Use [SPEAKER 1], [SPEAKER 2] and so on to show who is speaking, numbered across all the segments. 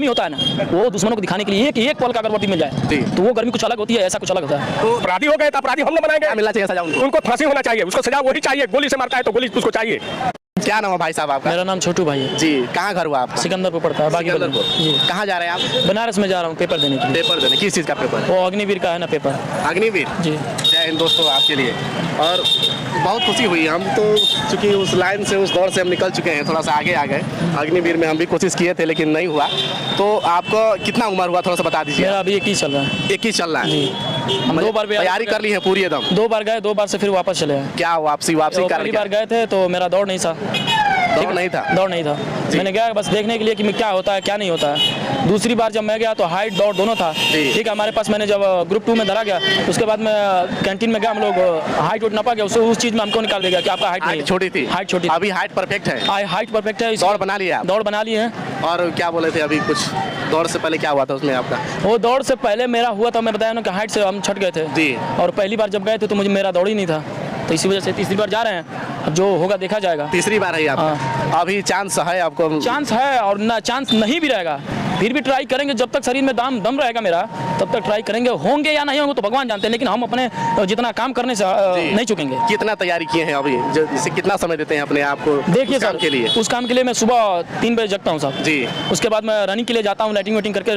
[SPEAKER 1] गर्मी होता है ना, वो दुश्मनों को दिखाने के लिए एक पल का अगर वर्दी मिल जाए तो वो गर्मी कुछ अलग होती है, ऐसा कुछ अलग होता है।
[SPEAKER 2] तो अपराधी हो गए तो अपराधी हम लोग बनाएंगे, मिलना चाहिए सजा उनको फांसी होना चाहिए, उसको सजा वही चाहिए, गोली से मारता है तो गोली उसको चाहिए। क्या नाम है भाई साहब आपका?
[SPEAKER 1] मेरा नाम छोटू भाई है
[SPEAKER 2] जी। कहाँ घर हुआ आपका?
[SPEAKER 1] सिकंदरपुर पड़ता है बागी
[SPEAKER 2] सिकंदरपुर।
[SPEAKER 1] जी।
[SPEAKER 2] कहाँ जा रहे हैं आप?
[SPEAKER 1] बनारस में जा रहा हूँ पेपर देने के लिए।
[SPEAKER 2] पेपर देने? किस चीज़ का पेपर है?
[SPEAKER 1] वो अग्निवीर का है ना पेपर।
[SPEAKER 2] अग्निवीर
[SPEAKER 1] जी।
[SPEAKER 2] जय हिंद दोस्तों आपके लिए। और बहुत खुशी हुई, हम तो चूंकि उस लाइन से उस दौर से हम निकल चुके हैं, थोड़ा सा आगे आ गए। अग्निवीर में हम भी कोशिश किए थे लेकिन नहीं हुआ। तो आपको कितना उम्र हुआ थोड़ा सा बता दीजिए।
[SPEAKER 1] मेरा अभी 21 चल रहा है।
[SPEAKER 2] 21 चल रहा है
[SPEAKER 1] जी। हम 2 बार
[SPEAKER 2] तैयारी कर ली है पूरी एकदम?
[SPEAKER 1] 2 बार गए, 2 बार से फिर वापस चले आए।
[SPEAKER 2] क्या वापसी
[SPEAKER 1] पहली बार गए थे तो मेरा दौड़ नहीं था।
[SPEAKER 2] दौड़ नहीं था?
[SPEAKER 1] दौड़ नहीं था। मैंने गया बस देखने के लिए कि क्या होता है क्या नहीं होता है। दूसरी बार जब मैं गया तो हाइट दौड़ दोनों था। ठीक है, हमारे पास मैंने जब ग्रुप 2 में धरा गया उसके बाद मैं कैंटीन में गया, हम लोग हाइट उठ नपा गया, उस चीज़ में हमको निकाल देगा कि आपका हाइट
[SPEAKER 2] छोटी थी।
[SPEAKER 1] हाइट छोटी।
[SPEAKER 2] अभी हाइट परफेक्ट है?
[SPEAKER 1] हाइट परफेक्ट है।
[SPEAKER 2] दौड़ बना लिया?
[SPEAKER 1] दौड़ बना लिए हैं।
[SPEAKER 2] और क्या बोले थे अभी कुछ दौड़ से पहले क्या हुआ था उसमें आपका?
[SPEAKER 1] वो दौड़ से पहले मेरा हुआ था, मैं बताया ना कि हाइट से हम छट गए थे
[SPEAKER 2] जी।
[SPEAKER 1] और पहली बार जब गए थे तो मुझे मेरा दौड़ ही नहीं था, तो इसी वजह से तीसरी बार जा रहे हैं। अब जो होगा देखा जाएगा।
[SPEAKER 2] तीसरी बार है आपका? अभी चांस है आपको?
[SPEAKER 1] चांस है और ना चांस नहीं भी रहेगा, फिर भी ट्राई करेंगे। जब तक शरीर में दम रहेगा मेरा तब तक ट्राई करेंगे। होंगे या नहीं होंगे तो भगवान जानते हैं, लेकिन हम अपने जितना काम करने से नहीं चुकेंगे।
[SPEAKER 2] कितना तैयारी किए हैं अभी? जैसे कितना समय देते हैं अपने आप को?
[SPEAKER 1] देखिए सर,
[SPEAKER 2] के लिए
[SPEAKER 1] उस काम के लिए मैं सुबह 3 बजे जगता हूँ साहब जी। उसके बाद मैं रनिंग के लिए जाता हूँ, लाइटिंग वाइटिंग करके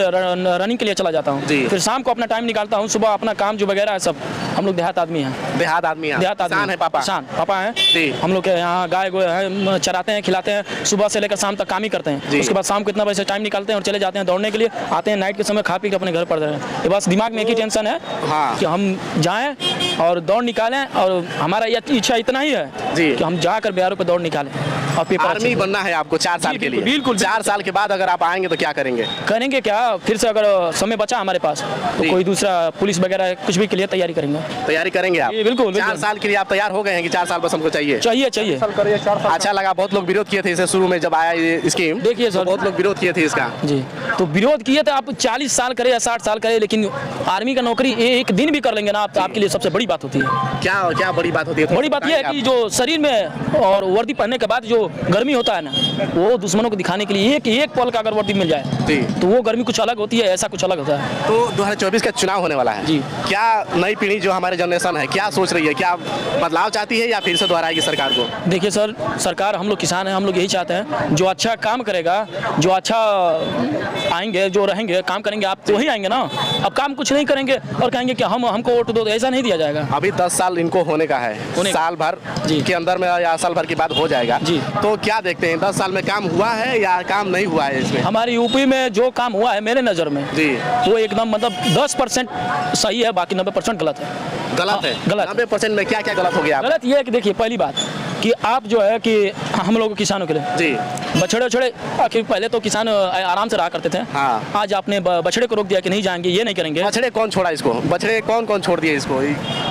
[SPEAKER 1] रनिंग के लिए चला जाता हूँ। फिर शाम को अपना टाइम निकालता हूँ, सुबह अपना काम जो वगैरह है सब। हम लोग देहात आदमी हैं।
[SPEAKER 2] देहात आदमी हैं?
[SPEAKER 1] देहात आदमी
[SPEAKER 2] है पापा?
[SPEAKER 1] किसान पापा हैं। हम लोग के यहाँ गाय चराते हैं, खिलाते हैं, सुबह से लेकर शाम तक काम ही करते हैं। उसके बाद शाम को इतना बजे से टाइम निकालते हैं और चले जाते हैं दौड़ने के लिए। आते हैं नाइट के समय, खा पी के अपने घर पड़ रहे हैं। ये बस दिमाग में एक ही टेंशन है कि हम जाएं और दौड़ निकालें, और हमारा ये इच्छा इतना ही है कि हम जाकर बिहारों पे दौड़ निकालें और पेपर।
[SPEAKER 2] आर्मी बनना है आपको 4 साल के लिए? बिल्कुल। 4 साल के बाद अगर आप आएंगे तो क्या करेंगे?
[SPEAKER 1] करेंगे क्या, फिर से अगर समय बचा हमारे पास तो कोई दूसरा पुलिस वगैरह कुछ भी के लिए तैयारी करेंगे।
[SPEAKER 2] तैयारी करेंगे आप?
[SPEAKER 1] बिल्कुल।
[SPEAKER 2] 4 साल के लिए आप तैयार हो गए हैं कि 4 साल बस हमको चाहिए?
[SPEAKER 1] चाहिए।
[SPEAKER 2] अच्छा लगा, बहुत लोग विरोध किए थे इसे शुरू में जब आया ये स्कीम।
[SPEAKER 1] देखिए सर,
[SPEAKER 2] बहुत लोग विरोध किए थे इसका
[SPEAKER 1] जी। तो विरोध किए थे, आप 40 साल करे या 60 साल करे, लेकिन आर्मी का नौकरी एक दिन भी कर लेंगे ना आप, आपके लिए सबसे बड़ी बात होती है।
[SPEAKER 2] क्या बड़ी बात होती है?
[SPEAKER 1] बड़ी बात यह है कि जो शरीर में और वर्दी पहनने के बाद जो गर्मी होता है ना, वो दुश्मनों को दिखाने के लिए एक पल का अगर वर्दी मिल जाए तो वो गर्मी कुछ अलग होती है, ऐसा कुछ अलग होता है।
[SPEAKER 2] तो 2024 का चुनाव होने वाला है जी। क्या नई पीढ़ी जो हमारे जनरेशन है क्या सोच रही है? क्या बदलाव चाहती है या फिर से दोहराएगी सरकार को? देखिए सर, सरकार, हम लोग किसान हैं, हम लोग यही चाहते हैं जो अच्छा काम करेगा, जो अच्छा आएंगे, जो रहेंगे, काम करेंगे, आप तो वही आएंगे ना। अब काम कुछ नहीं करेंगे और कहेंगे कि हमको वोट दो, तो ऐसा नहीं दिया जाएगा। अभी 10 साल इनको होने का है, साल भर के अंदर में या साल भर के बाद हो जाएगा जी। तो क्या देखते हैं 10 साल में काम हुआ है या काम नहीं हुआ है इसमें? हमारी यूपी में जो काम हुआ है मेरे नज़र में जी, वो एकदम मतलब 10% सही है, बाकी 90% गलत है। गलत है? गलत। 90% में क्या क्या गलत हो गया? गलत ये है कि देखिए, पहली बात कि आप जो है कि हम लोग किसानों के लिए जी बछड़े आखिर पहले तो किसान आराम से रहा करते थे। हाँ। आज आपने बछड़े को रोक दिया कि नहीं जाएंगे, ये नहीं करेंगे। बछड़े कौन छोड़ा इसको? बछड़े कौन छोड़ दिए इसको?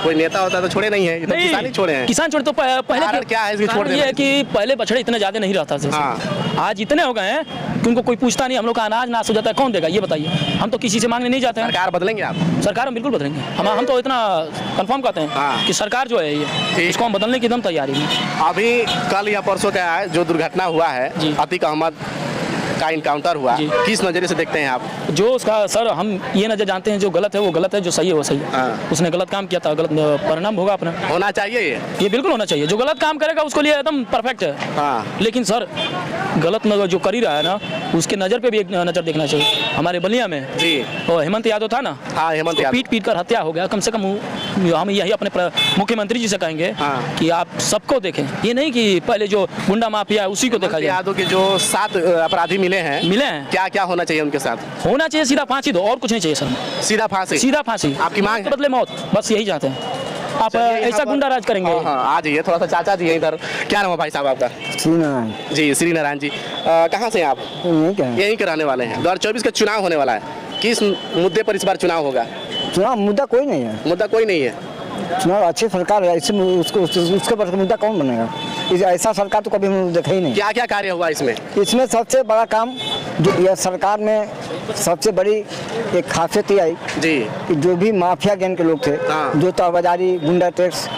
[SPEAKER 2] कोई नेता होता तो छोड़े नहीं है, ये तो किसान ही छोड़े हैं। किसान छोड़े तो पहले क्या है इसको छोड़ दिया है कि पहले बछड़े इतने ज्यादा नहीं रहता था। हाँ। आज इतने हो गए हैं कि उनको कोई पूछता नहीं। हम लोग का अनाज नाश हो जाता है, कौन देगा ये बताइए? हम तो किसी से मांगने नहीं जाते हैं। सरकार बदलेंगे आप? सरकार हम बिल्कुल बदलेंगे। हम तो इतना कंफर्म कहते हैं कि सरकार जो है ये इसको हम बदलने की एकदम तैयारी है। अभी कल या परसों का है जो दुर्घटना हुआ है, अतीक अहमद का इनकाउंटर हुआ, किस नजरिए से देखते हैं आप? जो उसका सर, हम ये नजर जानते हैं जो गलत है वो गलत है, जो सही है वो सही है। उसने गलत काम किया था, गलत परिणाम होगा अपना। होना चाहिए ये बिल्कुल होना चाहिए। जो गलत काम करेगा उसको लिए एकदम परफेक्ट है। लेकिन सर, गलत जो कर ही रहा है ना, उसके नजर पे भी एक नजर देखना चाहिए। हमारे बलिया में जी हेमंत यादव था ना, हेमंत यादव पीट कर हत्या हो गया। कम से कम हम यही अपने मुख्यमंत्री जी से कहेंगे कि आप सबको देखें, ये नहीं कि पहले जो गुंडा माफिया है उसी को देखा जाए। यादव के जो 7 अपराधी मिले हैं क्या होना चाहिए उनके साथ? होना चाहिए सीधा फांसी दो, और कुछ नहीं चाहिए सर। सीधा फांसी। आपकी मांग बदले मौत, बस यही चाहते हैं। आप ऐसा गुंडा राज करेंगे? आ जाइए, थोड़ा सा चाचा जी इधर। क्या नाम है भाई साहब आपका? श्रीनारायण जी। श्रीनारायण जी, कहाँ से आप? यहीं के रहने वाले हैं। 2024 का चुनाव होने वाला है, किस मुद्दे पर इस बार चुनाव होगा? चुनाव मुद्दा कोई नहीं है। चुनाव अच्छी सरकार है, इसमें उसके पर मुद्दा कौन बनेगा? ऐसा सरकार तो कभी हमने देखा ही नहीं। क्या क्या कार्य हुआ इसमें? सबसे बड़ा काम जो यह सरकार में सबसे बड़ी एक खासियत आई जी कि जो भी माफिया गैंग के लोग थे, जो तहबाजारी गुंडा टैक्स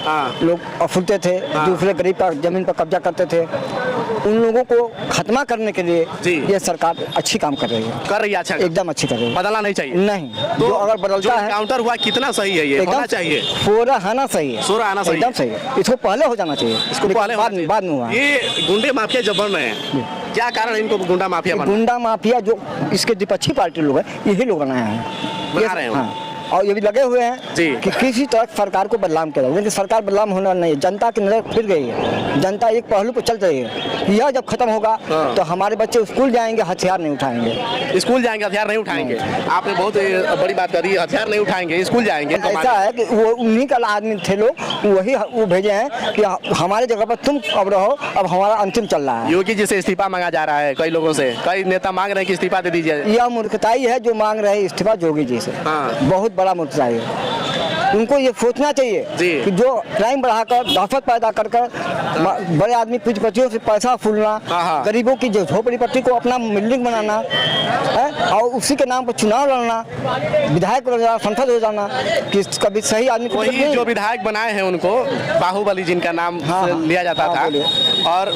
[SPEAKER 2] लोग अफुलते थे, दूसरे गरीब का जमीन पर कब्जा करते थे,
[SPEAKER 3] उन लोगों को खत्मा करने के लिए
[SPEAKER 2] जी।
[SPEAKER 3] ये सरकार अच्छी काम कर रही है,
[SPEAKER 2] अच्छा
[SPEAKER 3] एकदम अच्छी कर रही है।
[SPEAKER 2] बदलना नहीं चाहिए।
[SPEAKER 3] नहीं,
[SPEAKER 2] तो
[SPEAKER 3] जो अगर बदलता है
[SPEAKER 2] काउंटर हुआ कितना सही है, ये होना चाहिए,
[SPEAKER 3] पूरा आना सही है,
[SPEAKER 2] पूरा आना सही
[SPEAKER 3] एकदम सही है। इसको पहले हो जाना चाहिए,
[SPEAKER 2] इसको पहले
[SPEAKER 3] बाद में हुआ।
[SPEAKER 2] ये गुंडे माफिया जब बन रहे हैं, क्या कारण है इनको गुंडा माफिया बनना?
[SPEAKER 3] गुंडा माफिया जो इसके विपक्षी पार्टी लोग हैं, यही लोग बनाए हैं,
[SPEAKER 2] बना रहे हैं।
[SPEAKER 3] हाँ, और ये भी लगे हुए हैं
[SPEAKER 2] जी।
[SPEAKER 3] कि किसी तरह सरकार को बदनाम किया जाए, लेकिन सरकार बदनाम होना नहीं है। जनता की नजर फिर गई है, जनता एक पहलू पर चल रही है। यह जब खत्म होगा तो हमारे बच्चे स्कूल जाएंगे, हथियार नहीं उठाएंगे।
[SPEAKER 2] स्कूल जाएंगे, हथियार नहीं उठाएंगे। आपने बहुत बड़ी बात करी, हथियार नहीं उठाएंगे, स्कूल जाएंगे।
[SPEAKER 3] ऐसा है कि वो उन्हीं का आदमी थे लोग, वही वो भेजे हैं कि हमारे जगह पर तुम अब रहो, अब हमारा अंतिम चल रहा है।
[SPEAKER 2] योगी जी से इस्तीफा मांगा जा रहा है, कई लोगों से, कई नेता मांग रहे हैं कि इस्तीफा दे दीजिए।
[SPEAKER 3] यह मूर्खताई है जो मांग रहे हैं इस्तीफा योगी जी से, बहुत बड़ा मूर्खताई है। उनको ये सोचना चाहिए कि जो क्राइम बढ़ाकर दहशत पैदा कर बड़े आदमी पूंजीपतियों से पैसा फूलना, गरीबों की जो झोपड़ीपट्टी को अपना बिल्डिंग बनाना है और उसी के नाम पर चुनाव लड़ना, विधायक हो जाना, संसद हो जाना, कि कभी सही आदमी को
[SPEAKER 2] वही जो विधायक बनाए हैं उनको बाहुबली जिनका नाम लिया जाता था, और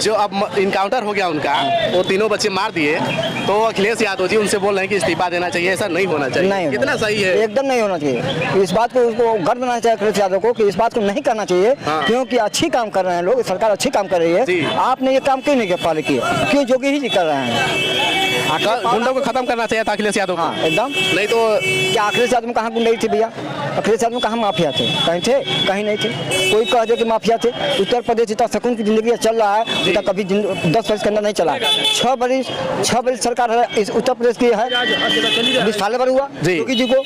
[SPEAKER 2] जो अब इनकाउंटर हो गया उनका, वो तीनों बच्चे मार दिए, तो अखिलेश यादव जी उनसे बोल रहे हैं कि इस्तीफा देना चाहिए। ऐसा नहीं होना चाहिए।
[SPEAKER 3] नहीं,
[SPEAKER 2] कितना सही है,
[SPEAKER 3] एकदम नहीं होना चाहिए। इस बात को उसको गर्व बनाना चाहिए अखिलेश यादव को कि इस बात को नहीं करना चाहिए, क्योंकि अच्छी काम कर रहे हैं लोग, सरकार अच्छी काम कर रही है। आपने ये काम क्यों नहीं पहले किया? क्यों योगी ही जी कर रहे हैं?
[SPEAKER 2] गुंडों को खत्म करना चाहिए था अखिलेश यादव को।
[SPEAKER 3] एकदम
[SPEAKER 2] नहीं तो
[SPEAKER 3] क्या अखिलेश यादव में कहाँ गुंडई थे भैया? अखिलेश यादव में कहाँ माफिया थे? कहीं थे? कहीं नहीं थे। कोई कह दे कि माफिया थे। उत्तर प्रदेश इतना सुकून की जिंदगी चल रहा है, तो कभी 10 वर्ष के अंदर नहीं चला। 6 बरिस सरकार है इस उत्तर प्रदेश की है, 20 साल भर हुआ योगी जी को,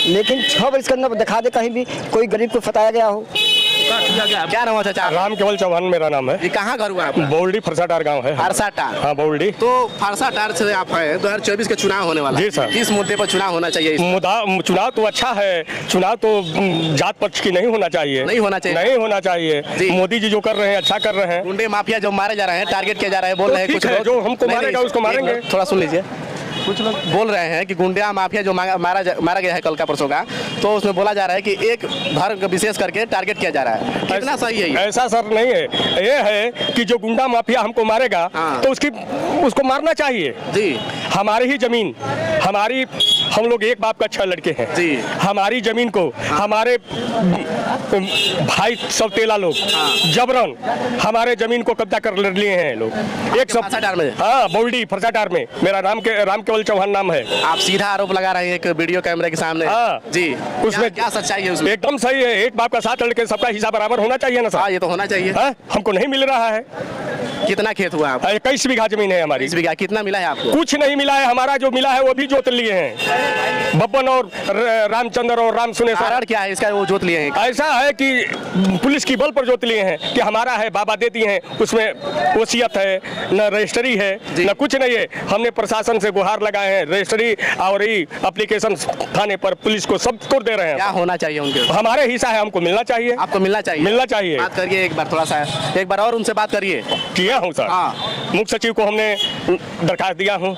[SPEAKER 3] लेकिन 6 बरिस के अंदर दिखा दे कहीं भी कोई गरीब को सताया गया हो।
[SPEAKER 2] क्या नाम है चाचा?
[SPEAKER 4] राम केवल चौहान मेरा नाम है।
[SPEAKER 2] ये कहाँ घर हुआ आपका?
[SPEAKER 4] बोल्डी फरसाटार गांव है।
[SPEAKER 2] फरसाटार?
[SPEAKER 4] हाँ, बोल्डी।
[SPEAKER 2] तो फरसाटार से आप हैं, 2024 का चुनाव होने वाला है।
[SPEAKER 4] जी सर।
[SPEAKER 2] किस मुद्दे पर चुनाव होना चाहिए?
[SPEAKER 4] चुनाव तो अच्छा है, चुनाव तो जात पक्ष की नहीं होना चाहिए।
[SPEAKER 2] नहीं होना चाहिए।
[SPEAKER 4] नहीं होना चाहिए। मोदी जी जो कर रहे हैं अच्छा कर रहे हैं।
[SPEAKER 2] गुंडे माफिया जो मारे जा रहे हैं, टारगेट किया जा रहा है, बोल रहे हैं कुछ लोग,
[SPEAKER 4] जो हमको मारेगा उसको मारेंगे।
[SPEAKER 2] थोड़ा सुन लीजिए। कुछ लोग बोल रहे हैं कि गुंडा माफिया जो मारा गया है कल का परसों का, तो उसमें बोला जा रहा है कि एक धर्म विशेष करके टारगेट किया जा रहा है। कितना सही है ये?
[SPEAKER 4] ऐसा सर नहीं है। ये है कि जो गुंडा माफिया हमको मारेगा तो उसको मारना चाहिए जी। हमारी ही जमीन, हम लोग एक बाप का 6 लड़के हैं जी। हमारी जमीन को हमारे भाई सौतेला लोग जबरन हमारे जमीन को कब्जा कर लिए हैं लोग। एक
[SPEAKER 2] फरसाटार में?
[SPEAKER 4] हाँ, बोल्डी फरसाटार में। मेरा राम केवल चौहान नाम है।
[SPEAKER 2] आप सीधा आरोप लगा रहे हैं एक वीडियो कैमरे के सामने।
[SPEAKER 4] हाँ
[SPEAKER 2] जी।
[SPEAKER 4] उसमें
[SPEAKER 2] क्या सच्चाई है उसमें?
[SPEAKER 4] एकदम सही है। एक बाप का 7 लड़के, सबका हिस्सा बराबर होना चाहिए ना सर?
[SPEAKER 2] हाँ, ये तो होना चाहिए।
[SPEAKER 4] हमको नहीं मिल रहा है।
[SPEAKER 2] कितना खेत हुआ आपका?
[SPEAKER 4] 21 बीघा जमीन है हमारी।
[SPEAKER 2] 21 बीघा। कितना मिला है आपको?
[SPEAKER 4] कुछ नहीं मिला है। हमारा जो मिला है वो भी जोत लिए हैं बब्बन और रामचंद्र और राम सुने।
[SPEAKER 2] कारण क्या है इसका? वो जोत लिए हैं?
[SPEAKER 4] ऐसा है कि पुलिस की बल पर जोत लिए हैं कि हमारा है, बाबा देती हैं, उसमें वसीयत है, न रजिस्ट्री है, न कुछ नहीं है। हमने प्रशासन से गुहार लगाए हैं, रजिस्ट्री और एप्लीकेशन थाने पर पुलिस को सब तोड़ दे रहे हैं।
[SPEAKER 2] क्या होना चाहिए उनके?
[SPEAKER 4] हमारे हिस्सा है, हमको मिलना चाहिए।
[SPEAKER 2] आपको मिलना चाहिए?
[SPEAKER 4] मिलना चाहिए।
[SPEAKER 2] बात करिए एक बार, थोड़ा सा एक बार और उनसे बात करिए।
[SPEAKER 4] किया हूँ सर। मुख्य सचिव को हमने दरखास्त दिया हूँ।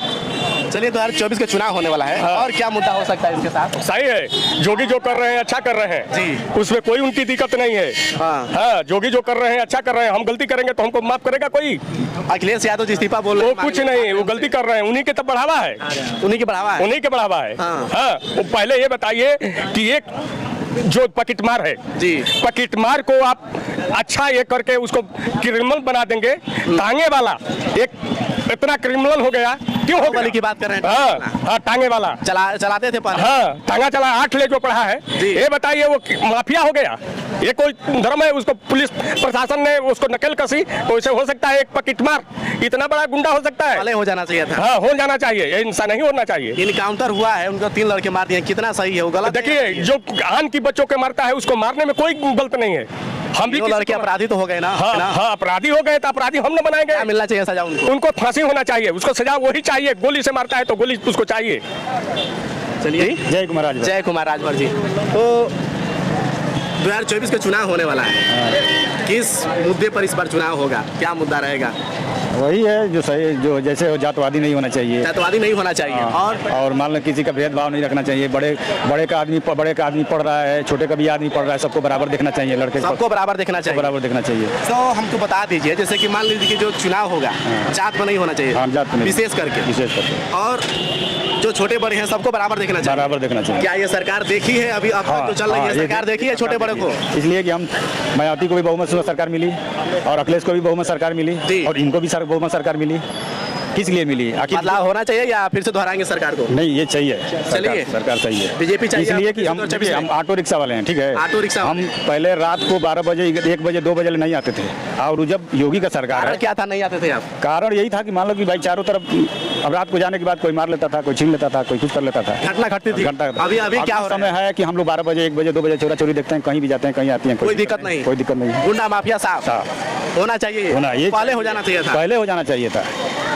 [SPEAKER 2] चलिए, 2024 का चुनाव होने वाला है। और क्या मुद्दा हो सकता है इसके साथ?
[SPEAKER 4] सही है, जोगी जो कर रहे हैं अच्छा कर रहे हैं जी। उसमें कोई उनकी दिक्कत नहीं है। हाँ, जोगी जो कर रहे हैं अच्छा कर रहे हैं। हम गलती करेंगे तो हमको माफ करेगा कोई?
[SPEAKER 2] अखिलेश यादव जी इस्तीफा बोल रहे हैं?
[SPEAKER 4] वो कुछ नहीं, वो गलती कर रहे हैं। उन्हीं के तब बढ़ावा है,
[SPEAKER 2] उन्हीं के बढ़ावा है,
[SPEAKER 4] उन्हीं के बढ़ावा है। हाँ, वो पहले ये बताइए कि एक जो पकिटमार है जी, पकिटमार को आप अच्छा ये करके उसको क्रिमिनल बना देंगे। टांगे वाला एक इतना क्रिमिनल हो गया, क्यों हो गया?
[SPEAKER 2] की बात कर रहे हैं?
[SPEAKER 4] हाँ, टांगे वाला
[SPEAKER 2] चलाते थे पहले।
[SPEAKER 4] हाँ, टांगा चला 8 ले जो पढ़ा है। ये बताइए वो माफिया हो गया? ये कोई धर्म है? उसको पुलिस प्रशासन ने उसको नकल कसी, तो इसे हो सकता है एक पकिटमार इतना बड़ा गुंडा हो सकता है?
[SPEAKER 2] पहले हो जाना चाहिए था।
[SPEAKER 4] हाँ, हो जाना चाहिए। ये इंसान नहीं होना चाहिए।
[SPEAKER 2] इनकाउंटर हुआ है, उनको 3 लड़के मार दिए, कितना सही है? वो गलत?
[SPEAKER 4] देखिए, जो आन की बच्चों के मारता है उसको मारने में कोई गलत नहीं है। हम भी
[SPEAKER 2] लड़के अपराधी तो हो गए ना?
[SPEAKER 4] हाँ, अपराधी हो गए तो अपराधी हम न बनाएंगे।
[SPEAKER 2] क्या मिलना चाहिए सजा उनको?
[SPEAKER 4] फांसी होना चाहिए, उसको सजा वही चाहिए। गोली से मारता है तो गोली उसको चाहिए।
[SPEAKER 2] चलिए,
[SPEAKER 3] जय कुमार राजभर।
[SPEAKER 2] जय कुमार राजभर जी। तो 2024 का चुनाव होने वाला है, किस मुद्दे पर इस बार चुनाव होगा, क्या मुद्दा रहेगा?
[SPEAKER 5] वही है जो सही, जो जैसे जातवादी नहीं होना चाहिए,
[SPEAKER 2] जातवादी नहीं होना चाहिए।
[SPEAKER 5] और मान लो किसी का भेदभाव नहीं रखना चाहिए। बड़े का आदमी पढ़ रहा है, छोटे का भी आदमी पढ़ रहा है, सबको बराबर देखना चाहिए। लड़के
[SPEAKER 2] सबको बराबर देखना चाहिए,
[SPEAKER 5] बराबर देखना चाहिए।
[SPEAKER 2] तो हमको बता दीजिए, जैसे कि मान लीजिए कि जो चुनाव होगा जात में नहीं होना चाहिए,
[SPEAKER 5] जात में
[SPEAKER 2] विशेष करके, और जो छोटे बड़े हैं सबको बराबर देखना चाहिए।
[SPEAKER 5] बराबर देखना चाहिए।
[SPEAKER 2] क्या ये सरकार देखी है अभी अब तक जो चल रही है, सरकार देखी है छोटे बड़े को?
[SPEAKER 5] इसलिए कि हम मायावती को भी बहुमत से सरकार मिली और अखिलेश को भी बहुमत सरकार मिली और इनको भी बहुमत सरकार मिली। किस लिए मिली?
[SPEAKER 2] बदलाव होना चाहिए या फिर से दोहराएंगे सरकार को?
[SPEAKER 5] नहीं, ये चाहिए,
[SPEAKER 2] चलिए
[SPEAKER 5] सरकार चाहिए,
[SPEAKER 2] बीजेपी चाहिए।
[SPEAKER 5] इसलिए कि हम ऑटो रिक्शा वाले हैं, ठीक है।
[SPEAKER 2] ऑटो रिक्शा
[SPEAKER 5] हम पहले रात को 12 बजे 1 बजे 2 बजे नहीं आते थे, और जब योगी का सरकार है,
[SPEAKER 2] क्या था नहीं आते थे आप?
[SPEAKER 5] कारण यही था कि मान लो कि भाई चारों तरफ अब रात को जाने के बाद कोई मार लेता था, कोई छीन लेता था, कोई कुछ कर लेता था,
[SPEAKER 2] घटना घटती थी। अभी क्या
[SPEAKER 5] समय है कि हम लोग 12 बजे 1 बजे 2 बजे चोरा चोरी देखते हैं, कहीं भी जाते हैं, कहीं आती हैं,
[SPEAKER 2] कोई दिक्कत नहीं,
[SPEAKER 5] कोई दिक्कत नहीं।
[SPEAKER 2] गुंडा माफिया साफ होना चाहिए, ये पहले हो जाना चाहिए था,
[SPEAKER 5] पहले हो जाना चाहिए था,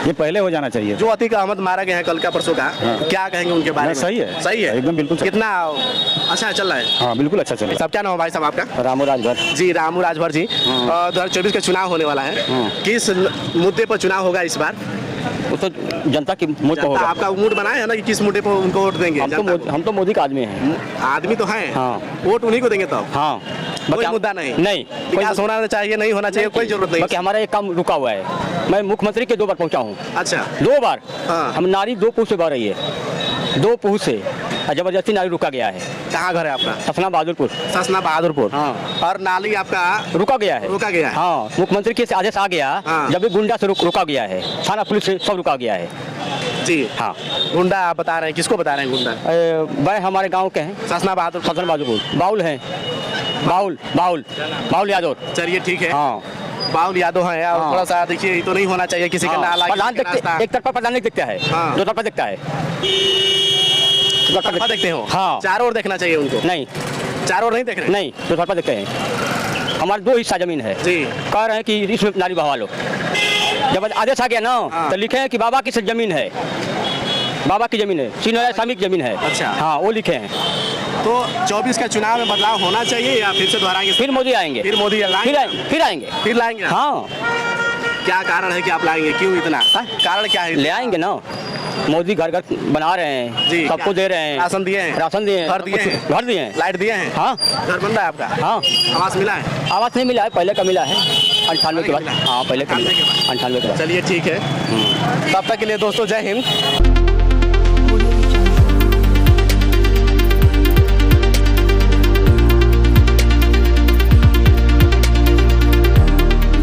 [SPEAKER 5] ये पहले हो जाना चाहिए।
[SPEAKER 2] जो अतीक अहमद मारा गया है कल का परसों का, क्या कहेंगे उनके बारे में?
[SPEAKER 5] सही है,
[SPEAKER 2] सही है,
[SPEAKER 5] एकदम बिल्कुल।
[SPEAKER 2] कितना अच्छा चल रहा है?
[SPEAKER 5] हाँ, बिल्कुल अच्छा चल रहा है।
[SPEAKER 2] सब क्या नाम है भाई साहब आपका?
[SPEAKER 3] रामू राजभर
[SPEAKER 2] जी, रामू राजभर जी। 2024 का चुनाव होने वाला है, किस मुद्दे पर चुनाव होगा इस बार?
[SPEAKER 3] वो तो जनता की मूड होगा।
[SPEAKER 2] आपका मूड बनाया है ना कि किस मुद्दे पर उनको वोट देंगे?
[SPEAKER 3] हम तो मोदी का आदमी हैं।
[SPEAKER 2] आदमी तो हैं,
[SPEAKER 3] हाँ।
[SPEAKER 2] वोट उन्हीं को देंगे तब?
[SPEAKER 3] हाँ,
[SPEAKER 2] कोई मुद्दा नहीं, विकास होना चाहिए नहीं होना चाहिए, कोई जरूरत नहीं।
[SPEAKER 3] बाकी हमारा एक काम रुका हुआ है। मैं मुख्यमंत्री के 2 बार पहुंचा हूँ।
[SPEAKER 2] अच्छा,
[SPEAKER 3] 2 बार।
[SPEAKER 2] हाँ।
[SPEAKER 3] हम नारी 2 पूछ से बढ़ रही है, 2 पूछ से जबरदस्ती नारी रुका गया है।
[SPEAKER 2] कहाँ घर है आपका?
[SPEAKER 3] ससना बहादुरपुर।
[SPEAKER 2] ससना बहादुरपुर।
[SPEAKER 3] हाँ।
[SPEAKER 2] और नाली आपका
[SPEAKER 3] रुका गया है।
[SPEAKER 2] रुका गया है।
[SPEAKER 3] हाँ, मुख्यमंत्री के आदेश आ गया।
[SPEAKER 2] हाँ।
[SPEAKER 3] जब भी गुंडा से रुका गया है, थाना पुलिस से सब रुका गया है
[SPEAKER 2] जी।
[SPEAKER 3] हाँ,
[SPEAKER 2] गुंडा आप बता रहे हैं, किसको बता रहे हैं गुंडा?
[SPEAKER 3] भाई हमारे गांव के हैं,
[SPEAKER 2] ससना
[SPEAKER 3] बहादुरपुर बाउल हैं, बाउल यादव।
[SPEAKER 2] चलिए ठीक है।
[SPEAKER 3] हाँ,
[SPEAKER 2] बाउल यादव है। और
[SPEAKER 3] हाँ।
[SPEAKER 2] थोड़ा सा देखिए, ये तो नहीं होना चाहिए किसी का नाला,
[SPEAKER 3] प्रधान देखते, एक तरफा प्रधान नहीं दिखता है,
[SPEAKER 2] हाँ।
[SPEAKER 3] 2 तरफा दिखता है।
[SPEAKER 2] तरफा देखते हो?
[SPEAKER 3] हाँ।
[SPEAKER 2] चारों ओर देखना चाहिए उनको?
[SPEAKER 3] नहीं,
[SPEAKER 2] चारों ओर नहीं देख रहे?
[SPEAKER 3] नहीं, 2 तरफा देखते हैं। हमारे 2 हिस्सा जमीन है
[SPEAKER 2] जी।
[SPEAKER 3] कह रहे हैं कि इसमें नाली बहवा लो। जब आदेश आ गया ना,
[SPEAKER 2] हाँ।
[SPEAKER 3] तो लिखे हैं कि बाबा की जमीन है, बाबा की जमीन है, सीनियर स्वामी की जमीन है।
[SPEAKER 2] अच्छा।
[SPEAKER 3] हाँ, वो लिखे हैं।
[SPEAKER 2] तो 24 का चुनाव में बदलाव होना चाहिए या फिर से दोहराएंगे?
[SPEAKER 3] फिर मोदी आएंगे,
[SPEAKER 2] फिर मोदी
[SPEAKER 3] फिर आएंगे।
[SPEAKER 2] फिर लाएंगे?
[SPEAKER 3] हाँ,
[SPEAKER 2] क्या कारण है कि आप लाएंगे, क्यों इतना? कारण क्या है?
[SPEAKER 3] ले आएंगे ना। मोदी घर घर बना रहे हैं
[SPEAKER 2] जी,
[SPEAKER 3] सबको दे रहे हैं,
[SPEAKER 2] राशन दिए हैं,
[SPEAKER 3] घर दिए हैं,
[SPEAKER 2] लाइट दिए हैं।
[SPEAKER 3] हाँ,
[SPEAKER 2] घर बन रहा है आपका?
[SPEAKER 3] हाँ।
[SPEAKER 2] आवास मिला है?
[SPEAKER 3] आवास नहीं मिला है, पहले का मिला है 98 के बाद। हाँ, पहले का मिला 98 के बाद।
[SPEAKER 2] चलिए ठीक है, तब तक के लिए दोस्तों जय हिंद।